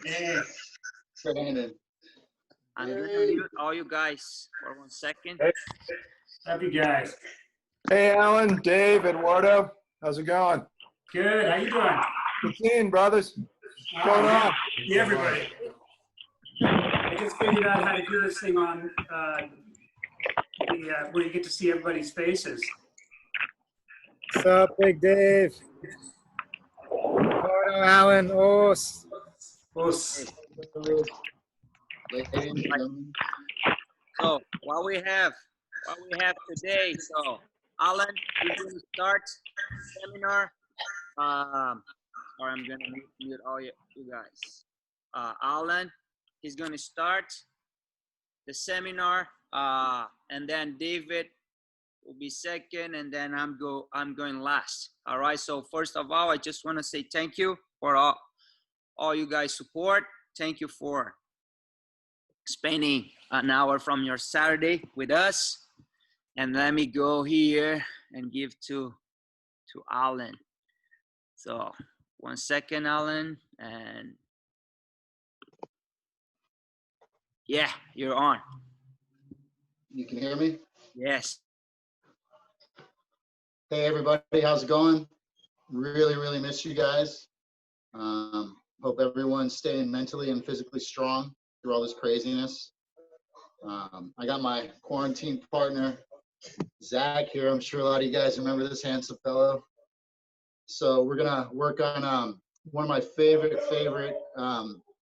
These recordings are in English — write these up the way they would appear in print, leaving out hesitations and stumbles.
Hey. Brandon. I'm going to mute all you guys for 1 second. Hey. Love you guys. Hey, Alan, Dave, Eduardo. How's it going? Good. How you doing? Good seeing, brothers. What's going on? Yeah, everybody. I just figured out how to do this thing on where you get to see everybody's faces. What's up, Big Dave? Eduardo, Alan, Os. So what we have today. So Alan is going to start the seminar. Sorry, I'm going to mute all you guys. Alan is going to start the seminar, and then David will be second, and then I'm going last. All right. So first of all, I just want to say thank you for all you guys' support. Thank you for spending an hour from your Saturday with us. And let me go here and give to Alan. So 1 second, Alan, and yeah, you're on. You can hear me? Yes. Hey, everybody. How's it going? Really miss you guys. Hope everyone's staying mentally and physically strong through all this craziness. I got my quarantine partner, Zach, here. I'm sure a lot of you guys remember this handsome fellow. So we're going to work on one of my favorite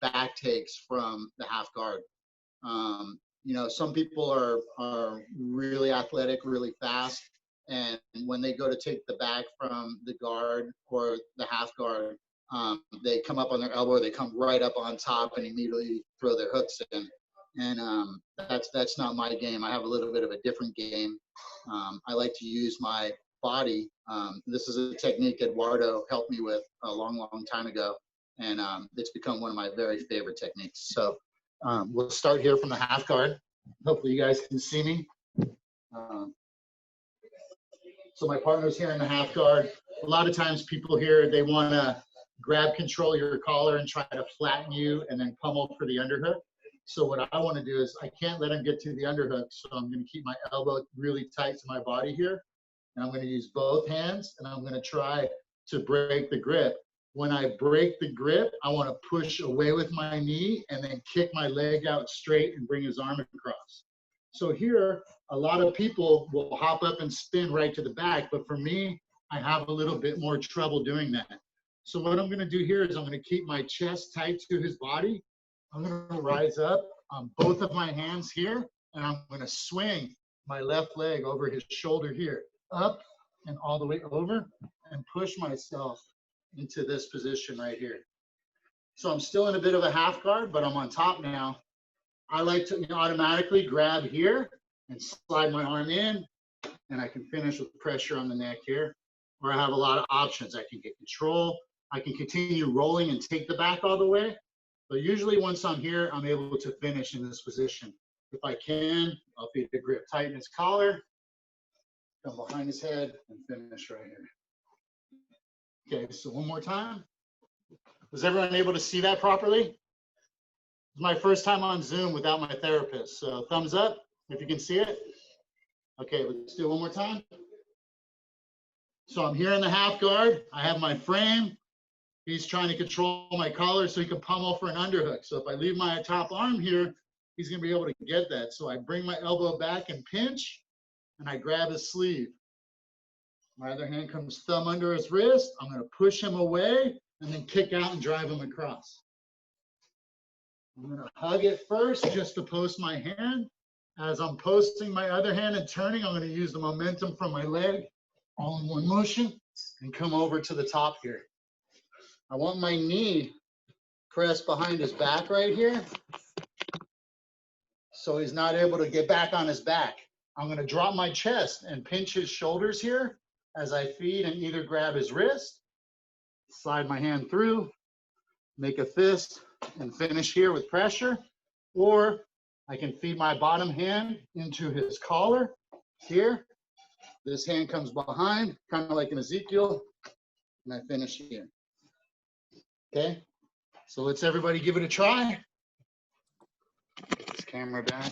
back takes from the half guard. You know, some people are really athletic, really fast, and when they go to take the back from the guard or the half guard, they come up on their elbow, or they come right up on top and immediately throw their hooks in. And that's not my game. I have a little bit of a different game. I like to use my body. This is a technique Eduardo helped me with a long time ago, and it's become one of my very favorite techniques. So we'll start here from the half guard. Hopefully you guys can see me. So my partner's here in the half guard. A lot of times people here, they want to grab control of your collar and try to flatten you and then pummel for the underhook. So what I want to do is I can't let him get to the underhook, so I'm going to keep my elbow really tight to my body here. And I'm going to use both hands, and I'm going to try to break the grip. When I break the grip, I want to push away with my knee and then kick my leg out straight and bring his arm across. So here, a lot of people will hop up and spin right to the back, but for me, I have a little bit more trouble doing that. So what I'm going to do here is I'm going to keep my chest tight to his body. I'm going to rise up on both of my hands here, and I'm going to swing my left leg over his shoulder here, up and all the way over, and push myself into this position right here. So I'm still in a bit of a half guard, but I'm on top now. I like to automatically grab here and slide my arm in, and I can finish with pressure on the neck here. Or I have a lot of options. I can get control. I can continue rolling and take the back all the way. But usually once I'm here, I'm able to finish in this position. If I can, I'll feed the grip, tighten his collar, come behind his head, and finish right here. Okay, so one more time. Was everyone able to see that properly? It's my first time on Zoom without my therapist, so thumbs up if you can see it. Okay, let's do it one more time. So I'm here in the half guard. I have my frame. He's trying to control my collar so he can pummel for an underhook. So if I leave my top arm here, he's going to be able to get that. So I bring my elbow back and pinch, and I grab his sleeve. My other hand comes thumb under his wrist. I'm going to push him away and then kick out and drive him across. I'm going to hug it first just to post my hand. As I'm posting my other hand and turning, I'm going to use the momentum from my leg all in one motion and come over to the top here. I want my knee pressed behind his back right here, so he's not able to get back on his back. I'm going to drop my chest and pinch his shoulders here as I feed and either grab his wrist, slide my hand through, make a fist, and finish here with pressure, or I can feed my bottom hand into his collar here. This hand comes behind, kind of like an Ezekiel, and I finish here. Okay, so let's everybody give it a try. Get this camera back.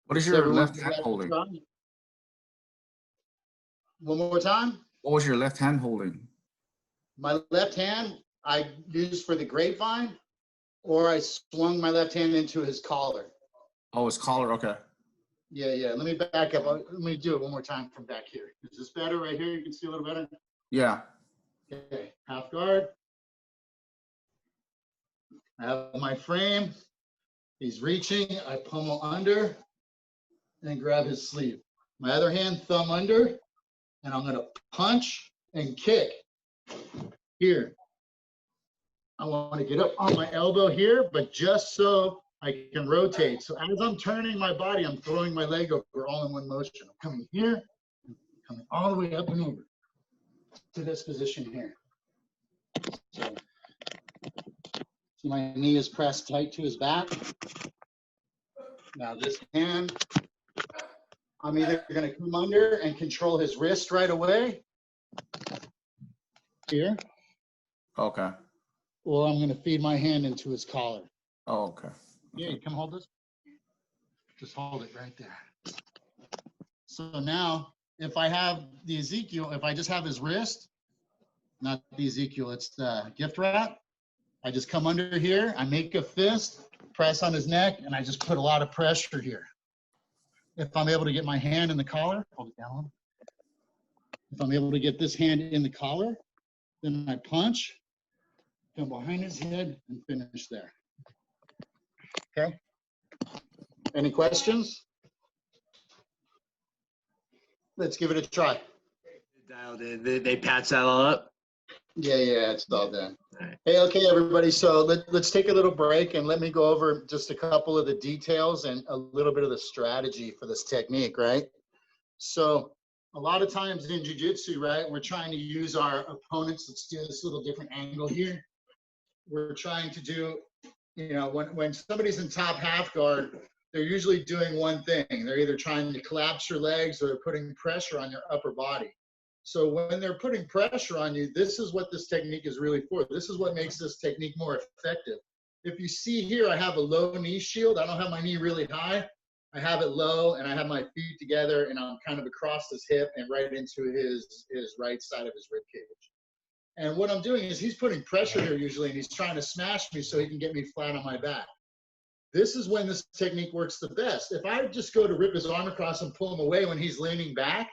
What is Let's your everyone left give hand that a holding? try. One more time. What was your left hand holding? My left hand I used for the grapevine, or I swung my left hand into his collar. Oh, it's collar. Okay. Yeah. Let me back up. Let me do it one more time from back here. Is this better right here? You can see a little better. Yeah. Okay, half guard. I have my frame. He's reaching. I pummel under and grab his sleeve. My other hand, thumb under, and I'm gonna punch and kick here. I want to get up on my elbow here, but just so I can rotate. So as I'm turning my body, I'm throwing my leg over all in one motion. I'm coming here, coming all the way up and over to this position here. So, see my knee is pressed tight to his back. Now this hand, I'm either going to come under and control his wrist right away here, Okay. or I'm going to feed my hand into his collar. Oh, okay. Yeah, you come hold this. Just hold it right there. So now, if I have the Ezekiel, if I just have his wrist, not the Ezekiel, it's the gift wrap, I just come under here, I make a fist, press on his neck, and I just put a lot of pressure here. If I'm able to get my hand in the collar, hold it down. If I'm able to get this hand in the collar, then I punch, come behind his head, and finish there. Okay? Any questions? Let's give it a try. Dialed in. They patch that all up. Yeah, it's all done. All right. Hey, okay, everybody. So let's take a little break and let me go over just a couple of the details and a little bit of the strategy for this technique, right? So a lot of times in jiu-jitsu, right, we're trying to use our opponents. Let's do this little different angle here. We're trying to do, you know, when somebody's in top half guard, they're usually doing one thing. They're either trying to collapse your legs or they're putting pressure on your upper body. So when they're putting pressure on you, this is what this technique is really for. This is what makes this technique more effective. If you see here, I have a low knee shield. I don't have my knee really high. I have it low and I have my feet together and I'm kind of across his hip and right into his right side of his rib cage. And what I'm doing is he's putting pressure here usually and he's trying to smash me so he can get me flat on my back. This is when this technique works the best. If I just go to rip his arm across and pull him away when he's leaning back,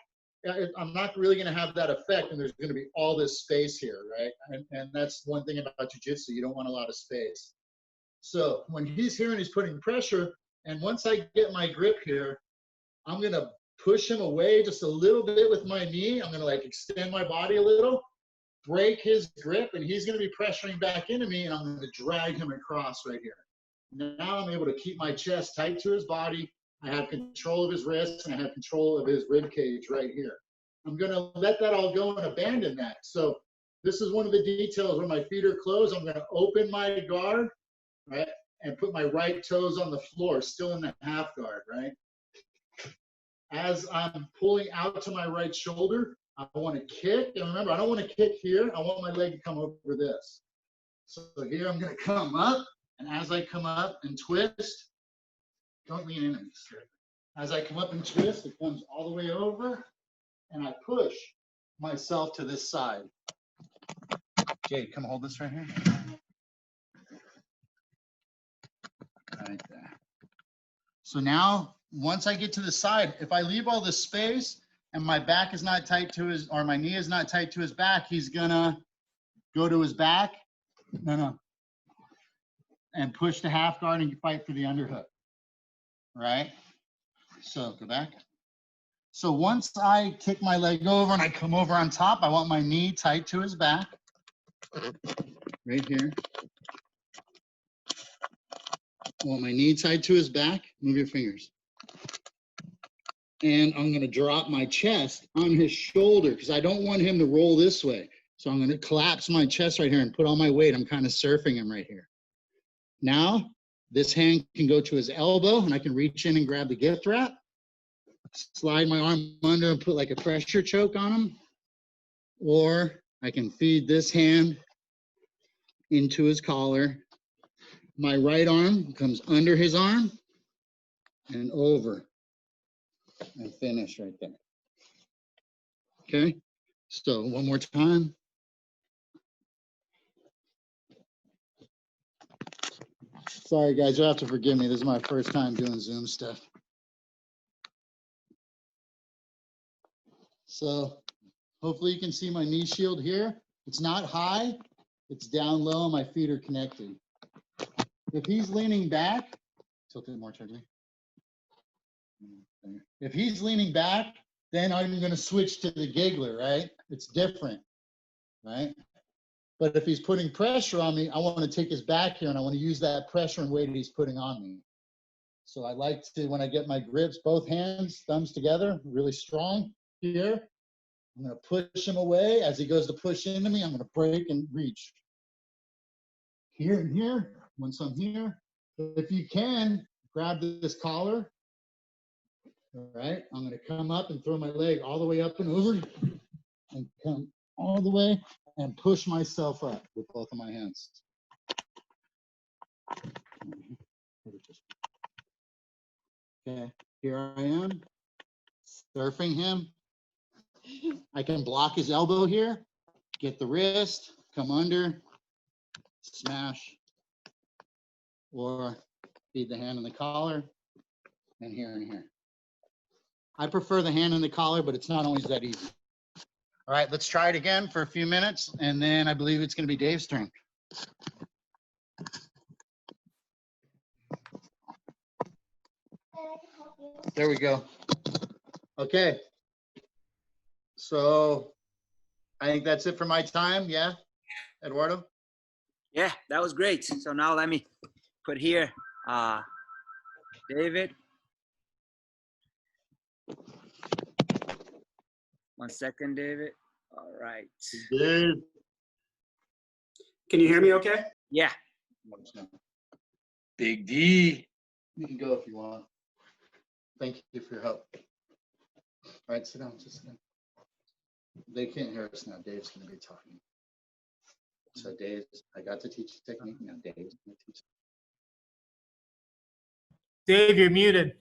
I'm not really going to have that effect, and there's going to be all this space here, right? And that's one thing about jiu-jitsu. You don't want a lot of space. So when he's here and he's putting pressure, and once I get my grip here, I'm going to push him away just a little bit with my knee. I'm going to like extend my body a little, break his grip, and he's going to be pressuring back into me, and I'm going to drag him across right here. Now I'm able to keep my chest tight to his body. I have control of his wrists and I have control of his rib cage right here. I'm going to let that all go and abandon that. So this is one of the details where my feet are closed. I'm going to open my guard, right, and put my right toes on the floor, still in the half guard, right? As I'm pulling out to my right shoulder, I want to kick. And remember, I don't want to kick here. I want my leg to come over this. So here I'm going to come up. And as I come up and twist, don't lean in on this. As I come up and twist, it comes all the way over, and I push myself to this side. Jade, come hold this right here. Right there. So now, once I get to the side, if I leave all this space and my back is not tight to his, or my knee is not tight to his back, he's gonna go to his back. No. And push the half guard and fight for the underhook, right? So go back. So once I kick my leg over and I come over on top, I want my knee tight to his back, right here. I want my knee tight to his back. Move your fingers. And I'm gonna drop my chest on his shoulder because I don't want him to roll this way. So I'm gonna collapse my chest right here and put all my weight. I'm kind of surfing him right here. Now, this hand can go to his elbow and I can reach in and grab the gift wrap, slide my arm under and put like a pressure choke on him, or I can feed this hand into his collar. My right arm comes under his arm and over and finish right there. Okay, so one more time. Sorry guys, you'll have to forgive me. This is my first time doing Zoom stuff. So hopefully you can see my knee shield here. It's not high, it's down low, my feet are connected. If he's leaning back, tilt it more towards me. If he's leaning back, then I'm gonna switch to the giggler, right? It's different, right? But if he's putting pressure on me, I wanna take his back here and I wanna use that pressure and weight that he's putting on me. So I like to, when I get my grips, both hands, thumbs together, really strong here. I'm gonna push him away. As he goes to push into me, I'm gonna break and reach. Here and here, once I'm here. If you can, grab this collar. All right, I'm gonna come up and throw my leg all the way up and over and come all the way and push myself up with both of my hands. Okay, here I am, surfing him. I can block his elbow here, get the wrist, come under, smash, or feed the hand in the collar, and here and here. I prefer the hand in the collar, but it's not always that easy. All right, let's try it again for a few minutes, and then I believe it's gonna be Dave's turn. There we go. Okay. So I think that's it for my time. Yeah, Eduardo? Yeah, that was great. So now let me put here, David. 1 second, David. All right. Dude. Can you hear me okay? Yeah. Big D. You can go if you want. Thank you for your help. All right, sit down, just sit down. They can't hear us now. Dave's gonna be talking. So Dave, I got to teach the technique, now Dave's gonna teach. Dave, you're muted.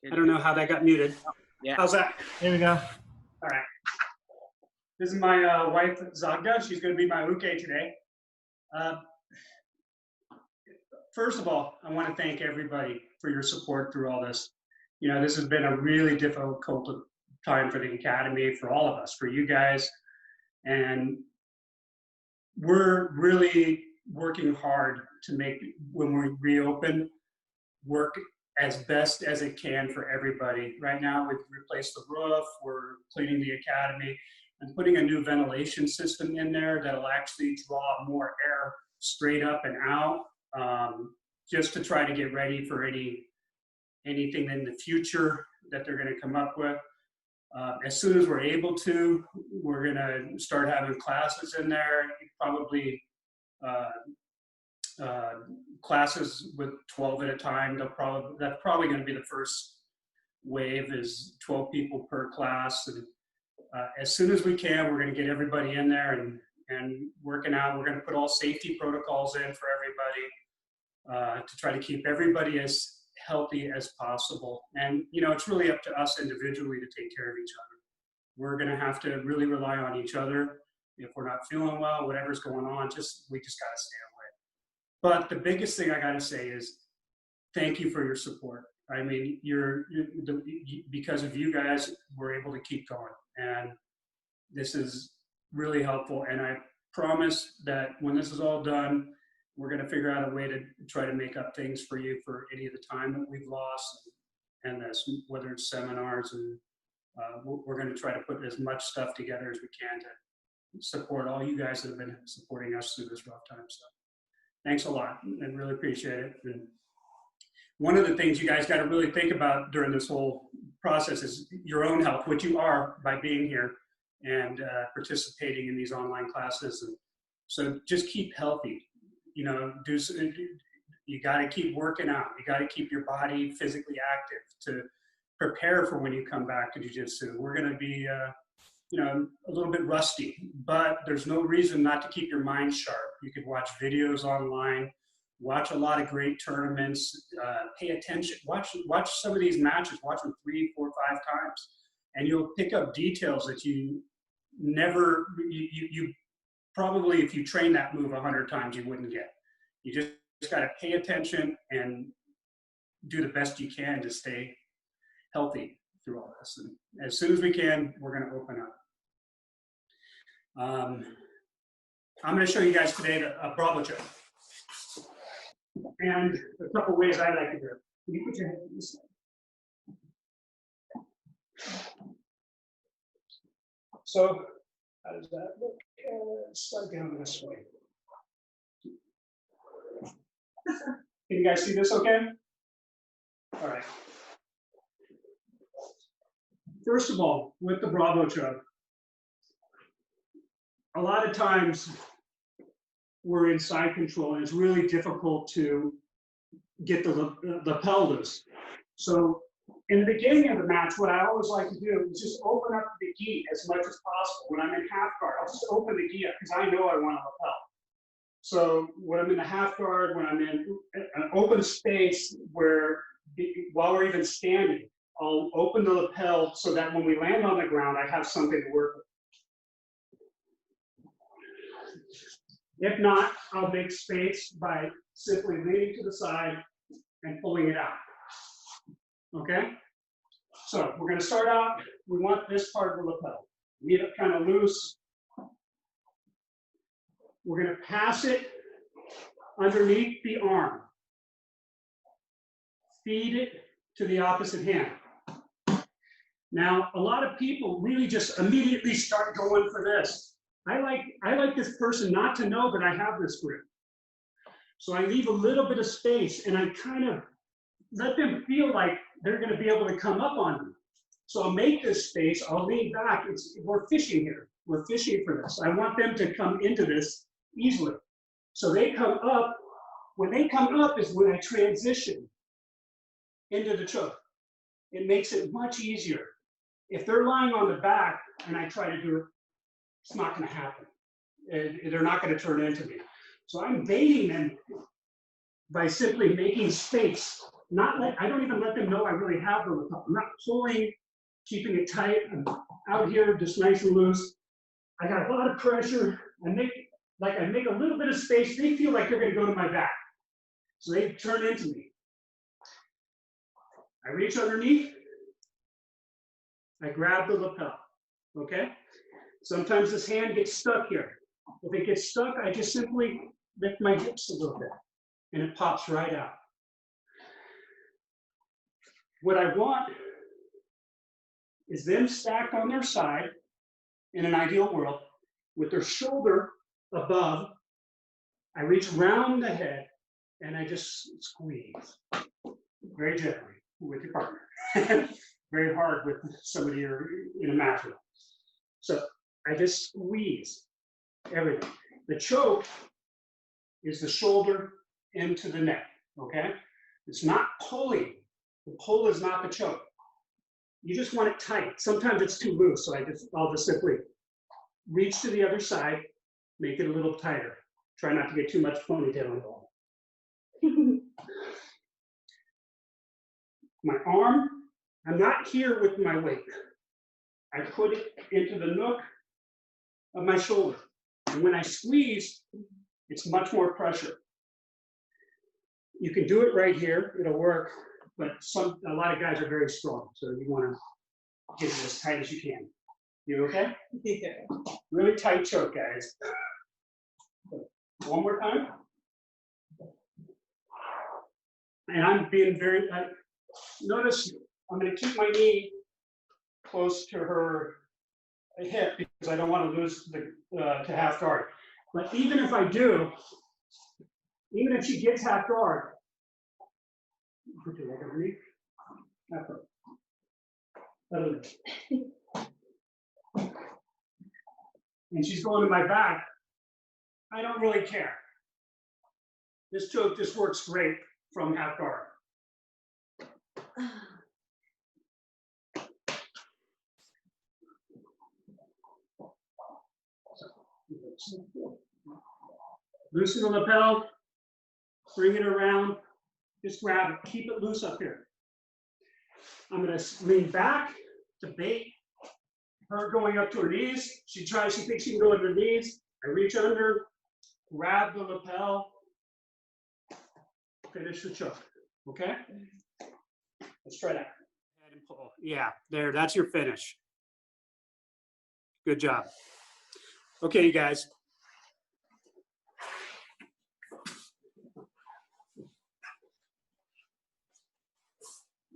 I don't know how that got muted. Yeah. How's that? There we go. All right. This is my wife, Zagda. She's going to be my uke today. First of all, I want to thank everybody for your support through all this. You know, this has been a really difficult time for the Academy, for all of us, for you guys. And we're really working hard to make, when we reopen, work as best as it can for everybody. Right now, we've replaced the roof, we're cleaning the Academy, and putting a new ventilation system in there that'll actually draw more air straight up and out, just to try to get ready for anything in the future that they're gonna come up with. As soon as we're able to, we're gonna start having classes in there, probably classes with 12 at a time. That's probably gonna be the first wave, is 12 people per class. And as soon as we can, we're gonna get everybody in there and working out. We're gonna put all safety protocols in for everybody to try to keep everybody as healthy as possible. And you know, it's really up to us individually to take care of each other. We're gonna have to really rely on each other. If we're not feeling well, whatever's going on, we just gotta stay away. But the biggest thing I gotta say is thank you for your support. I mean, because of you guys, we're able to keep going. And this is really helpful. And I promise that when this is all done, we're going to figure out a way to try to make up things for you for any of the time that we've lost, and this, whether it's seminars, and we're going to try to put as much stuff together as we can to support all you guys that have been supporting us through this rough time. So thanks a lot, and really appreciate it. And one of the things you guys got to really think about during this whole process is your own health, which you are by being here and participating in these online classes. And so just keep healthy. You know, you got to keep working out. You got to keep your body physically active to prepare for when you come back to jiu-jitsu. We're going to be, you know, a little bit rusty, but there's no reason not to keep your mind sharp. You could watch videos online, watch a lot of great tournaments, pay attention, watch some of these matches, watch them 3, 4, 5 times, and you'll pick up details that you never, you probably, if you train that move 100 times, you wouldn't get. You just got to pay attention and do the best you can to stay healthy through all this. And as soon as we can, we're going to open up. I'm going to show you guys today a Brabo choke. And a couple ways I like to do it. Can you put your hand on this side? So, how does that look? Slide down this way. Can you guys see this okay? All right. First of all, with the Brabo choke, a lot of times we're in side control and it's really difficult to get the lapel loose. So in the beginning of the match, what I always like to do is just open up the gi as much as possible. When I'm in half guard, I'll just open the gi up because I know I want a lapel. So when I'm in the half guard, when I'm in an open space where, while we're even standing, I'll open the lapel so that when we land on the ground, I have something to work with. If not, I'll make space by simply leaning to the side and pulling it out. Okay? So we're going to start out, we want this part of the lapel. Leave it kind of loose. We're going to pass it underneath the arm. Feed it to the opposite hand. Now, a lot of people really just immediately start going for this. I like this person not to know that I have this grip. So I leave a little bit of space and I kind of let them feel like they're going to be able to come up on me. So I'll make this space, I'll lean back. We're fishing here. We're fishing for this. I want them to come into this easily. So they come up. When they come up is when I transition into the choke. It makes it much easier. If they're lying on the back and I try to do it, it's not going to happen. They're not going to turn into me. So I'm baiting them by simply making space. I don't even let them know I really have the lapel. I'm not pulling, keeping it tight. I'm out here just nice and loose. I got a lot of pressure. I make a little bit of space. They feel like they're going to go to my back. So they turn into me. I reach underneath. I grab the lapel. Okay? Sometimes this hand gets stuck here. If it gets stuck, I just simply lift my hips a little bit and it pops right out. What I want is them stacked on their side in an ideal world with their shoulder above. I reach around the head and I just squeeze very gently with your partner. Very hard with somebody you're in a match with. So I just squeeze everything. The choke is the shoulder into the neck, okay? It's not pulling. The pull is not the choke. You just want it tight. Sometimes it's too loose, so I'll just simply reach to the other side, make it a little tighter. Try not to get too much ponytail involved. My arm, I'm not here with my weight. I put it into the nook of my shoulder. And when I squeeze, it's much more pressure. You can do it right here, it'll work, but a lot of guys are very strong, so you want to get it as tight as you can. You okay? Yeah. Really tight choke, guys. One more time. And I'm being very, notice I'm going to keep my knee close to her hip because I don't want to lose to half guard. But even if I do, even if she gets half guard, put your leg underneath. Half guard. And she's going to my back. I don't really care. This choke just works great from half guard. Loosen the lapel, bring it around, just grab it, keep it loose up here. I'm gonna lean back to bait her going up to her knees. She thinks she can go to her knees. I reach under, grab the lapel, finish the choke, okay? Let's try that. Head and pull. Yeah, there, that's your finish. Good job. Okay, you guys.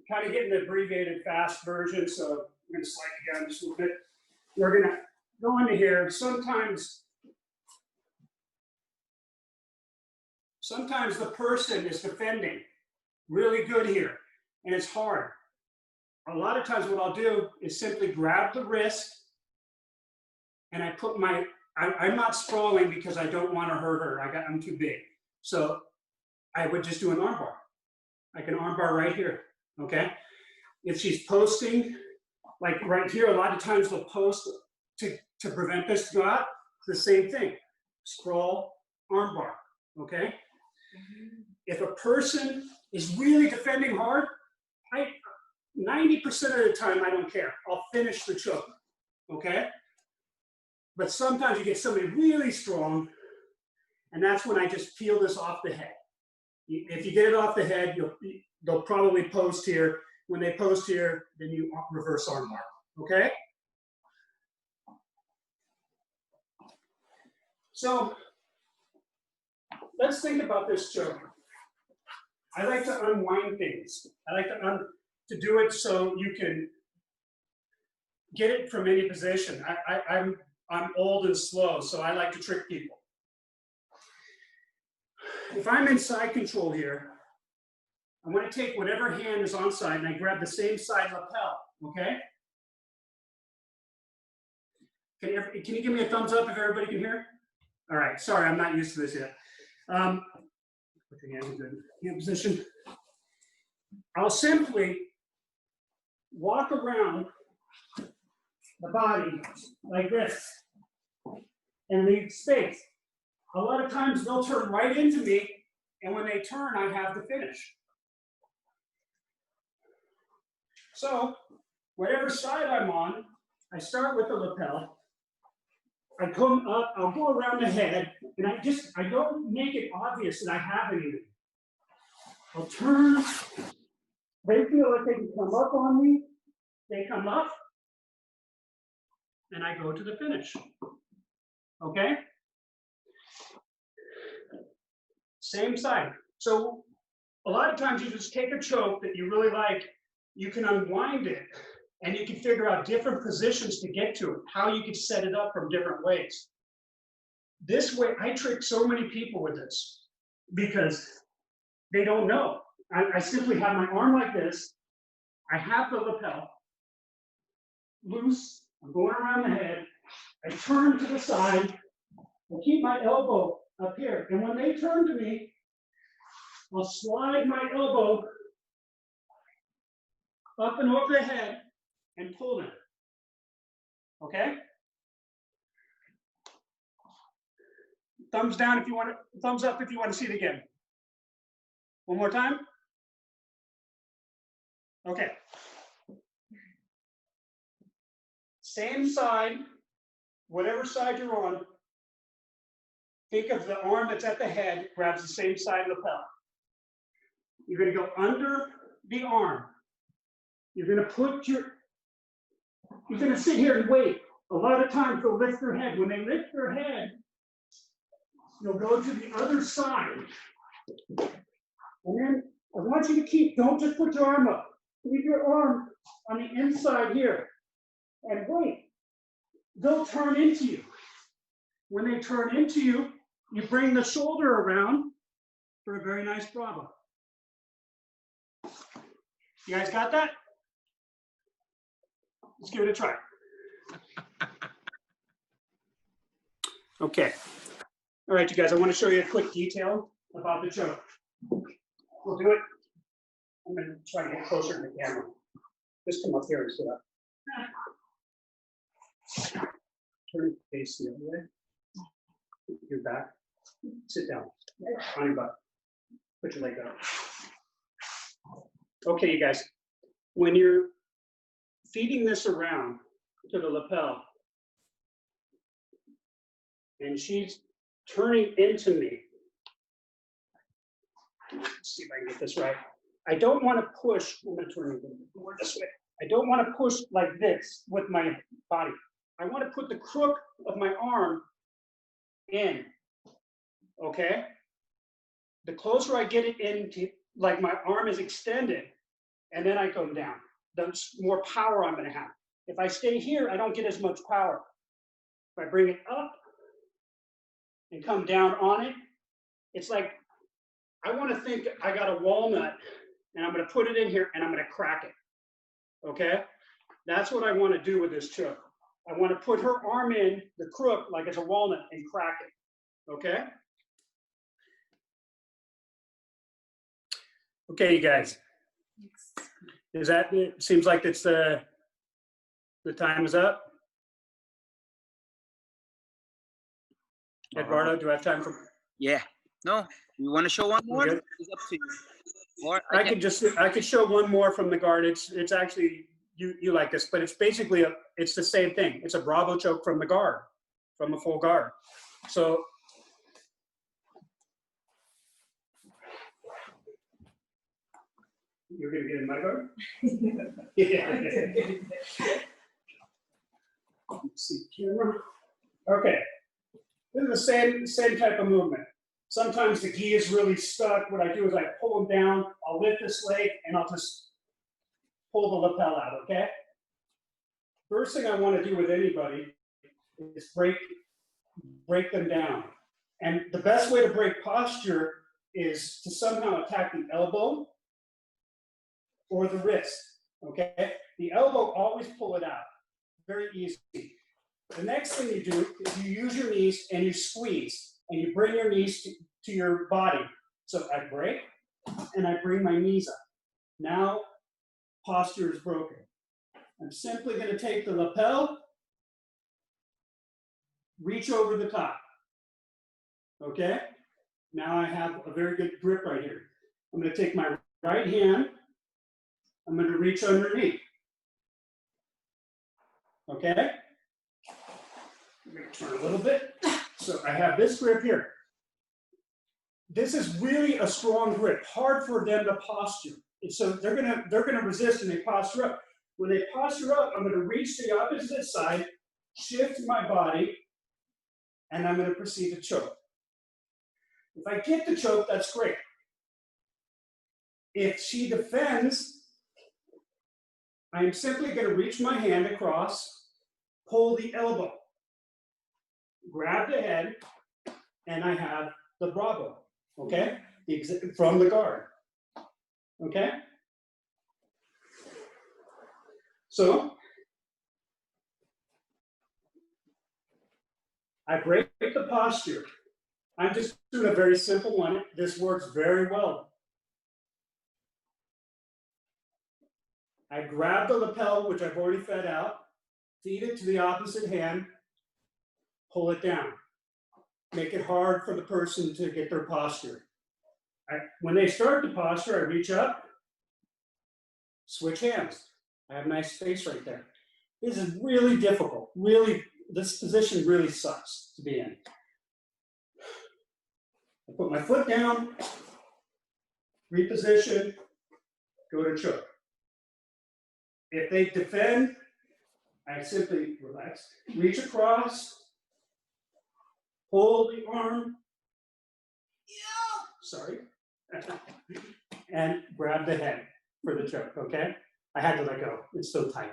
Kind of getting the abbreviated fast version, so I'm going to slide it down just a little bit. We're going to go into here. Sometimes the person is defending really good here, and it's hard. A lot of times what I'll do is simply grab the wrist, and I put my, I'm not sprawling because I don't want to hurt her. I'm too big. So I would just do an arm bar. I can arm bar right here. Okay, if she's posting, like right here, a lot of times they'll post to prevent this to go out. It's the same thing, scroll, arm bar, okay? If a person is really defending hard, 90% of the time I don't care. I'll finish the choke, okay? But sometimes you get somebody really strong, and that's when I just peel this off the head. If you get it off the head, they'll probably post here. When they post here, then you reverse arm bar, okay? So let's think about this choke. I like to unwind things. I like to do it so you can get it from any position. I'm old and slow, so I like to trick people. If I'm in side control here, I'm going to take whatever hand is on side and I grab the same side lapel, okay? Can you give me a thumbs up if everybody can hear? All right, sorry, I'm not used to this yet. Put your hands in good hand position. I'll simply walk around the body like this and leave space. A lot of times they'll turn right into me, and when they turn, I have to finish. So, whatever side I'm on, I start with the lapel. I come up, I'll go around the head, and I don't make it obvious that I have anything. I'll turn, they feel like they can come up on me, they come up, and I go to the finish. Okay? Same side. So, a lot of times you just take a choke that you really like, you can unwind it, and you can figure out different positions to get to it, how you can set it up from different ways. This way, I trick so many people with this because they don't know. I simply have my arm like this. I have the lapel loose. I'm going around the head. I turn to the side. I keep my elbow up here. And when they turn to me, I'll slide my elbow up and over the head and pull them. Okay? Thumbs down if you want to, thumbs up if you want to see it again. One more time. Okay. Same side, whatever side you're on, think of the arm that's at the head, grabs the same side of the lapel. You're going to go under the arm. You're going to sit here and wait. A lot of times they'll lift their head. When they lift their head, you'll go to the other side. And then I want you to don't just put your arm up. Keep your arm on the inside here. And wait. They'll turn into you. When they turn into you, you bring the shoulder around for a very nice Brabo. You guys got that? Let's give it a try. Okay. All right, you guys, I want to show you a quick detail about the choke. We'll do it. I'm going to try to get closer to the camera. Just come up here and sit up. Turn it face the other way. your back. Sit down on your butt. Put your leg up. Okay, you guys, when you're feeding this around to the lapel, and she's turning into me. Let's see if I can get this right. I don't want to push. I'm going to turn more this way. I don't want to push like this with my body. I want to put the crook of my arm in. Okay? The closer I get it into, like my arm is extended, and then I come down, the more power I'm going to have. If I stay here, I don't get as much power. If I bring it up and come down on it, it's like I want to think I got a walnut and I'm going to put it in here and I'm going to crack it. Okay? That's what I want to do with this choke. I want to put her arm in the crook like it's a walnut and crack it. Okay? Okay, you guys. Is that, it seems like it's the time is up? Eduardo, do I have time for? Yeah. No, you want to show one more? Good. It's up to you. Or I could show one more from the guard. It's actually, you like this, but it's basically it's the same thing. It's a Brabo choke from the guard, from a full guard. So you're gonna get in my guard? Yeah. Let's see camera. Okay. This is the same type of movement. Sometimes the gi is really stuck. What I do is I pull them down, I'll lift this leg, and I'll just pull the lapel out, okay? First thing I want to do with anybody is break them down. And the best way to break posture is to somehow attack the elbow or the wrist, okay? The elbow, always pull it out. Very easy. The next thing you do is you use your knees and you squeeze. And you bring your knees to your body. So I break, and I bring my knees up. Now, posture is broken. I'm simply going to take the lapel, reach over the top. Okay? Now I have a very good grip right here. I'm going to take my right hand, I'm going to reach underneath. Okay? I'm going to turn a little bit. So I have this grip here. This is really a strong grip, hard for them to posture. And so they're gonna resist and they posture up. When they posture up, I'm gonna reach to the opposite side, shift my body, and I'm gonna proceed to choke. If I get the choke, that's great. If she defends, I'm simply gonna reach my hand across, pull the elbow, grab the head, and I have the Brabo, okay? From the guard, okay? So, I break the posture. I'm just doing a very simple one. This works very well. I grab the lapel, which I've already fed out, feed it to the opposite hand, pull it down. Make it hard for the person to get their posture. When they start the posture, I reach up, switch hands. I have nice space right there. This is really difficult. Really, this position really sucks to be in. I put my foot down, reposition, go to choke. If they defend, I simply relax, reach across, pull the arm, sorry, and grab the head for the choke, okay? I had to let go, it's so tight.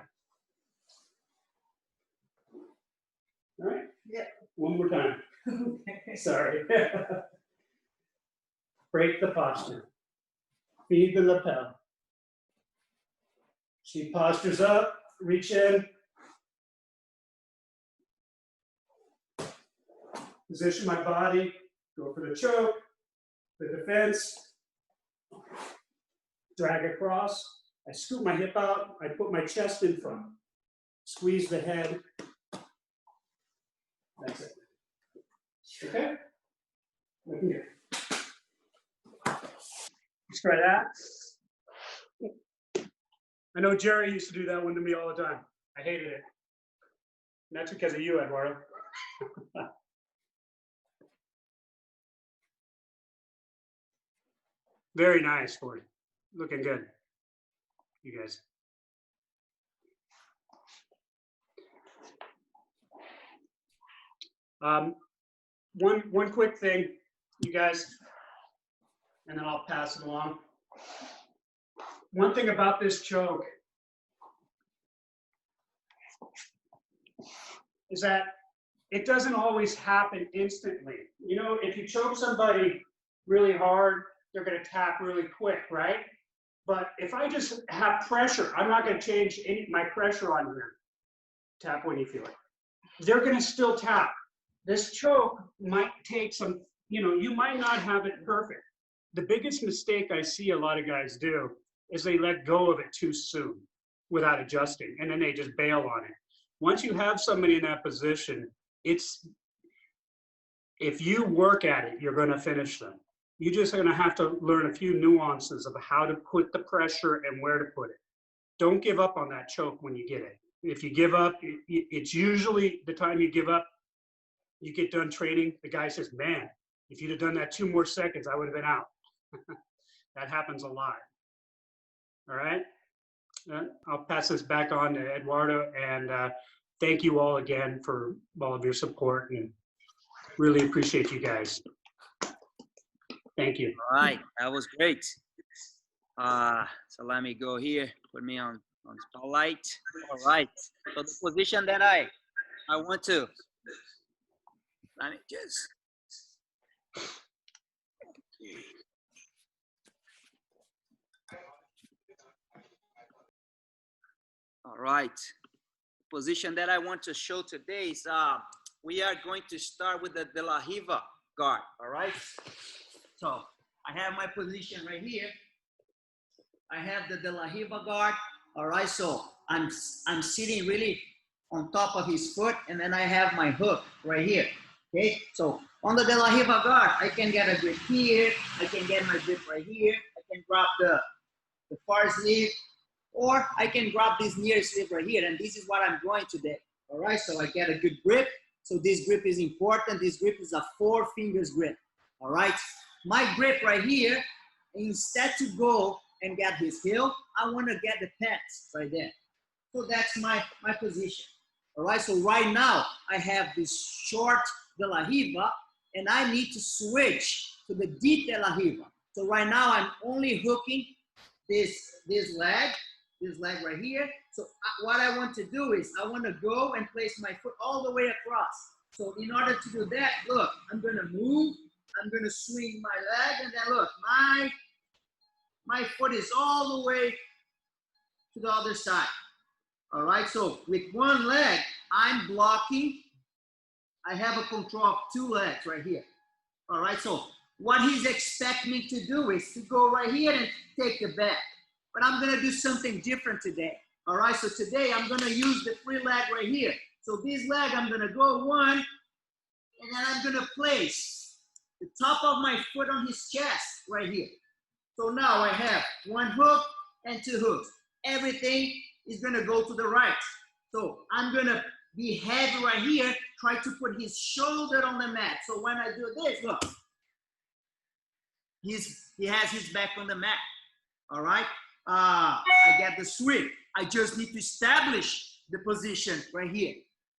All right? Yeah. One more time. Okay. Sorry. Break the posture. Feed the lapel. She postures up, reach in. Position my body, go for the choke, the defense, drag across. I scoop my hip out, I put my chest in front, squeeze the head. That's it. Okay. Look here. Let's try that. I know Jerry used to do that one to me all the time. I hated it. And that's because of you, Eduardo. Very nice, Ford. Looking good. You guys. One quick thing, you guys, and then I'll pass it along. One thing about this choke is that it doesn't always happen instantly. You know, if you choke somebody really hard, they're going to tap really quick, right? But if I just have pressure, I'm not going to change my pressure on here. Tap when you feel it. They're going to still tap. This choke might take some, you know, you might not have it perfect. The biggest mistake I see a lot of guys do is they let go of it too soon without adjusting, and then they just bail on it. Once you have somebody in that position, if you work at it, you're going to finish them. You're just going to have to learn a few nuances of how to put the pressure and where to put it. Don't give up on that choke when you get it. If you give up, it's usually the time you give up, you get done training, the guy says, man, if you'd have done that 2 more seconds, I would have been out. That happens a lot. All right. I'll pass this back on to Eduardo, and thank you all again for all of your support, and really appreciate you guys. Thank you. All right, that was great. So let me go here, put me on spotlight. All right, so the position that I want to, let me just, okay. All right, position that I want to show today is we are going to start with the De La Riva guard. All right, so I have my position right here. I have the De La Riva guard. All right, so I'm sitting really on top of his foot, and then I have my hook right here. Okay, so on the De La Riva guard, I can get a grip here. I can get my grip right here. I can grab the far sleeve, or I can grab this near sleeve right here, and this is what I'm doing today. All right, so I get a good grip. So this grip is important. This grip is a 4 fingers grip. All right, my grip right here, instead to go and get his heel, I want to get the pants right there. So that's my position. All right, so right now I have this short De La Riva, and I need to switch to the deep De La Riva. So right now I'm only hooking this leg right here. So what I want to do is I want to go and place my foot all the way across. So in order to do that, look, I'm going to move, I'm going to swing my leg, and then look, my foot is all the way to the other side. All right, so with one leg, I'm blocking. I have a control of 2 legs right here. All right, so what he's expecting me to do is to go right here and take the back. But I'm gonna do something different today. All right, so today I'm gonna use the free leg right here. So this leg, I'm gonna go 1, and then I'm gonna place the top of my foot on his chest right here. So now I have 1 hook and 2 hooks. Everything is gonna go to the right. So I'm gonna be heavy right here, try to put his shoulder on the mat. So when I do this, look, he has his back on the mat. All right, I get the sweep. I just need to establish the position right here.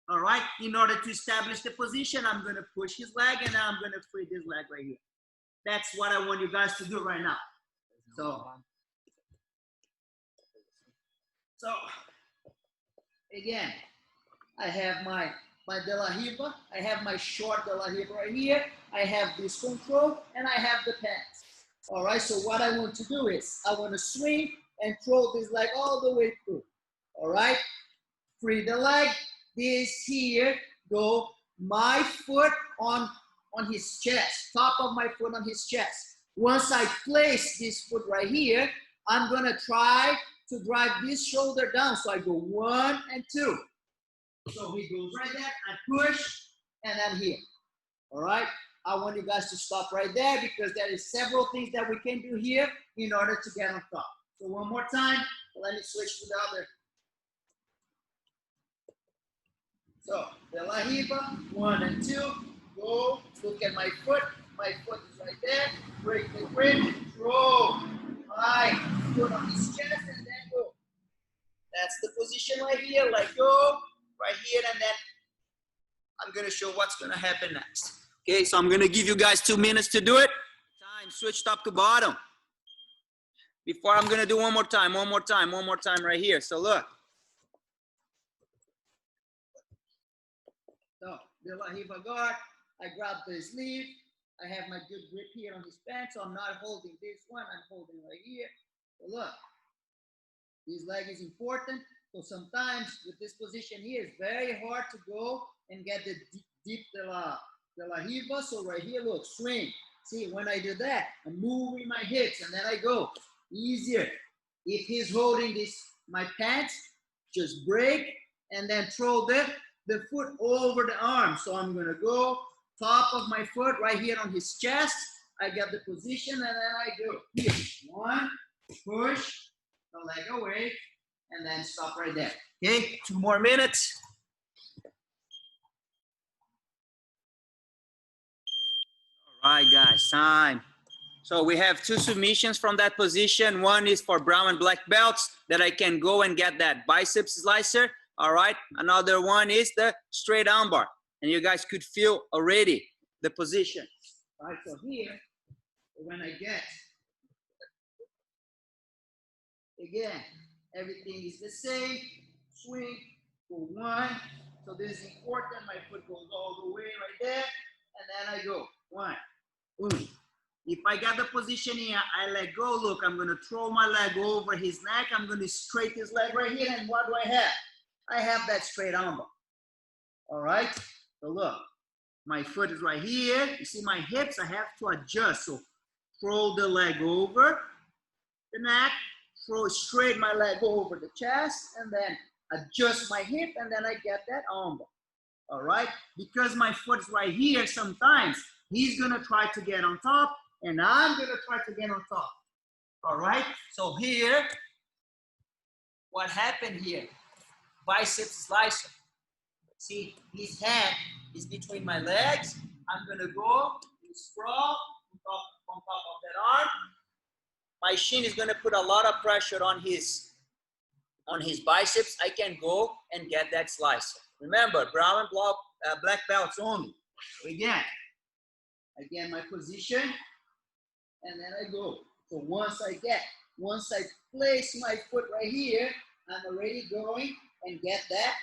All right, in order to establish the position, I'm gonna push his leg, and now I'm gonna free this leg right here. That's what I want you guys to do right now. So again, I have my De La Riva, I have my short De La Riva right here, I have this control, and I have the pants. All right, so what I want to do is I want to swing and throw this leg all the way through. All right, free the leg, this here, go my foot on his chest, top of my foot on his chest. Once I place this foot right here, I'm gonna try to drive this shoulder down. So I go 1 and 2. So he goes right there, I push, and then here. All right. I want you guys to stop right there because there is several things that we can do here in order to get on top. So one more time, let me switch to the other. So, de la Riva, 1 and 2, go, look at my foot is right there, break the grip, throw, high, foot on his chest, and then go. That's the position right here, let go, right here, and then I'm gonna show what's gonna happen next. Okay, so I'm gonna give you guys 2 minutes to do it. Time, switch top to bottom. Before I'm gonna do one more time right here, so look. So, de la Riva guard, I grab the sleeve, I have my good grip here on his pants, so I'm not holding this one, I'm holding right here. So look, this leg is important, so sometimes with this position here, it's very hard to go and get the deep de la Riva, so right here, look, swing. See, when I do that, I'm moving my hips, and then I go, easier. If he's holding this, my pants, just break, and then throw the foot over the arm. So I'm gonna go top of my foot right here on his chest. I get the position and then I go here. 1, push the leg away and then stop right there. Okay, 2 more minutes. All right, guys, time. So we have 2 submissions from that position. One is for brown and black belts that I can go and get that biceps slicer. All right, another one is the straight armbar. And you guys could feel already the position. All right, so here, when I get, again, everything is the same. Swing, go 1. So this is important. My foot goes all the way right there. And then I go 1, boom. If I got the position here, I let go. Look, I'm going to throw my leg over his neck. I'm going to straight his leg right here. And what do I have? I have that straight armbar. All right. So look, my foot is right here. You see my hips? I have to adjust. So throw the leg over the neck, throw straight my leg over the chest, and then adjust my hip, and then I get that armbar. All right. Because my foot's right here, sometimes he's going to try to get on top, and I'm going to try to get on top. All right. So here, what happened here? Biceps slicer. See, his hand is between my legs. I'm gonna go and sprawl on top of that arm. My shin is gonna put a lot of pressure on his biceps. I can go and get that slicer. Remember, brown and black belts only. So again, my position, and then I go. So once I place my foot right here, I'm already going and get that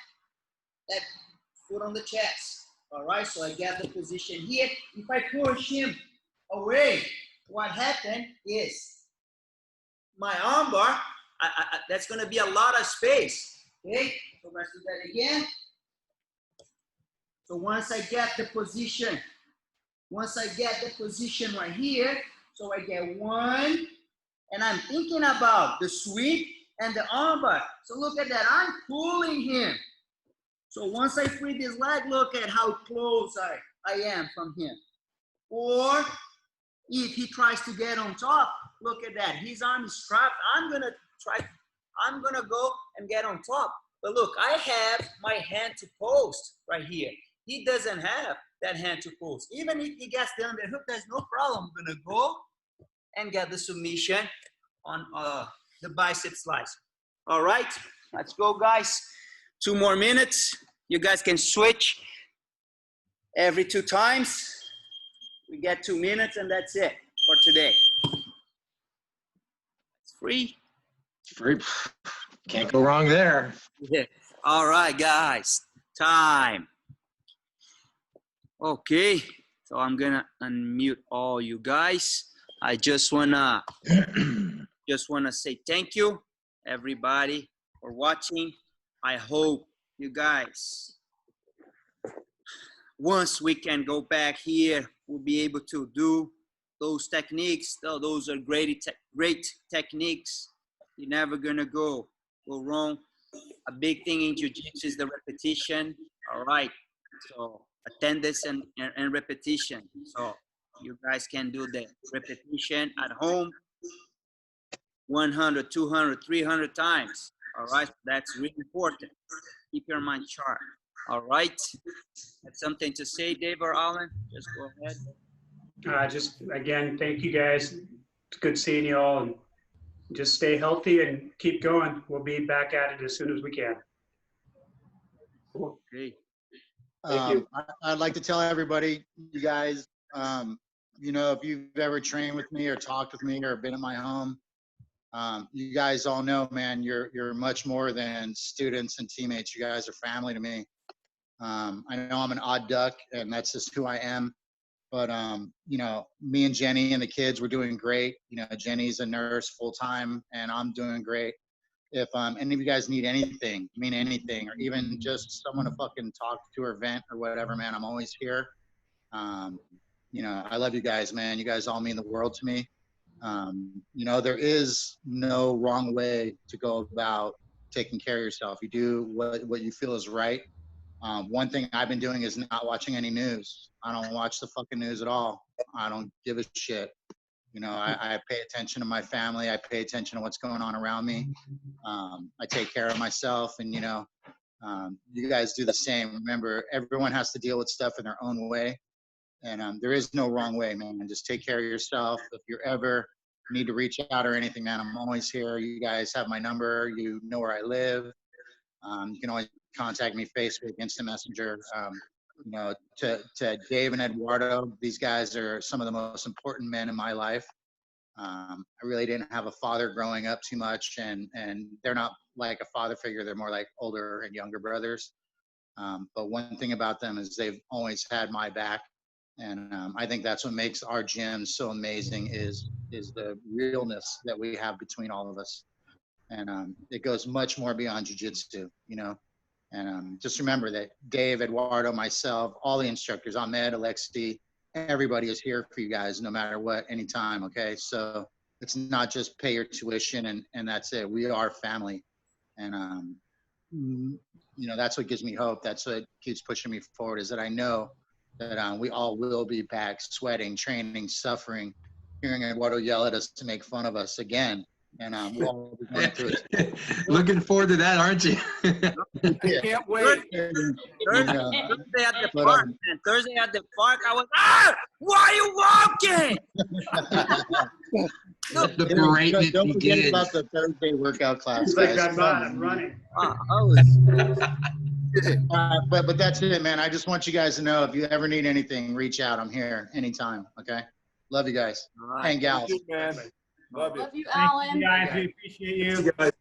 foot on the chest. All right, so I get the position here. If I push him away, what happened is my armbar, that's going to be a lot of space. Okay, so let's do that again. So once I get the position right here, so I get 1, and I'm thinking about the sweep and the armbar. So look at that, I'm pulling him. So once I free this leg, look at how close I am from him. Or if he tries to get on top, look at that. His arm is strapped. I'm gonna go and get on top. But look, I have my hand to post right here. He doesn't have that hand to post. Even if he gets the underhook, there's no problem. I'm gonna go and get the submission on the bicep slice. All right, let's go, guys. 2 more minutes. You guys can switch every 2 times. We get 2 minutes, and that's it for today. It's free. Free. Can't go wrong there. Yeah. All right, guys. Time. Okay. So I'm gonna unmute all you guys. I just wanna say thank you, everybody, for watching. I hope you guys, once we can go back here, we'll be able to do those techniques. Those are great techniques. You're never gonna go wrong. A big thing in Jiu-Jitsu is the repetition. All right. So attendance and repetition. So you guys can do the repetition at home 100, 200, 300 times. All right, that's really important. Keep your mind sharp. All right, that's something to say, Dave or Alan? Just go ahead. Just again, thank you guys. It's good seeing you all, and just stay healthy and keep going. We'll be back at it as soon as we can. Okay. I'd like to tell everybody, you guys, you know, if you've ever trained with me or talked with me or been in my home, you guys all know, man, you're much more than students and teammates. You guys are family to me. I know I'm an odd duck, and that's just who I am. But, you know, me and Jenny and the kids, we're doing great. You know, Jenny's a nurse full-time, and I'm doing great. If any of you guys need anything, or even just someone to fucking talk to or vent or whatever, man, I'm always here. You know, I love you guys, man. You guys all mean the world to me. You know, there is no wrong way to go about taking care of yourself. You do what you feel is right. One thing I've been doing is not watching any news. I don't watch the fucking news at all. I don't give a shit. You know, I pay attention to my family. I pay attention to what's going on around me. I take care of myself, and, you know, you guys do the same. Remember, everyone has to deal with stuff in their own way. And there is no wrong way, man. Just take care of yourself. If you ever need to reach out or anything, man, I'm always here. You guys have my number. You know where I live. You can always contact me, Facebook, Instant Messenger. You know, to Dave and Eduardo, these guys are some of the most important men in my life. I really didn't have a father growing up too much, and they're not like a father figure. They're more like older and younger brothers. But one thing about them is they've always had my back. And I think that's what makes our gym so amazing is the realness that we have between all of us. And it goes much more beyond jiu-jitsu, you know. And just remember that Dave, Eduardo, myself, all the instructors, Ahmed, Alexi, everybody is here for you guys no matter what, anytime, okay? So it's not just pay your tuition and that's it. We are family. And, you know, that's what gives me hope. That's what keeps pushing me forward, is that I know that we all will be back sweating, training, suffering, hearing Eduardo yell at us to make fun of us again. And we'll all be going through it. Looking forward to that, aren't you? Can't wait. Thursday at the park, man. Thursday at the park, I was, why are you walking? Let the beratement Don't forget begin. about the Thursday workout class. He's like, guys. I'm running. But that's it, man. I just want you guys to know, if you ever need anything, reach out. I'm here anytime, okay? Love you guys. And gals. Thank you, man. Love you. Love you, Thank Alan. you, guys. We appreciate you. Thank you, guys.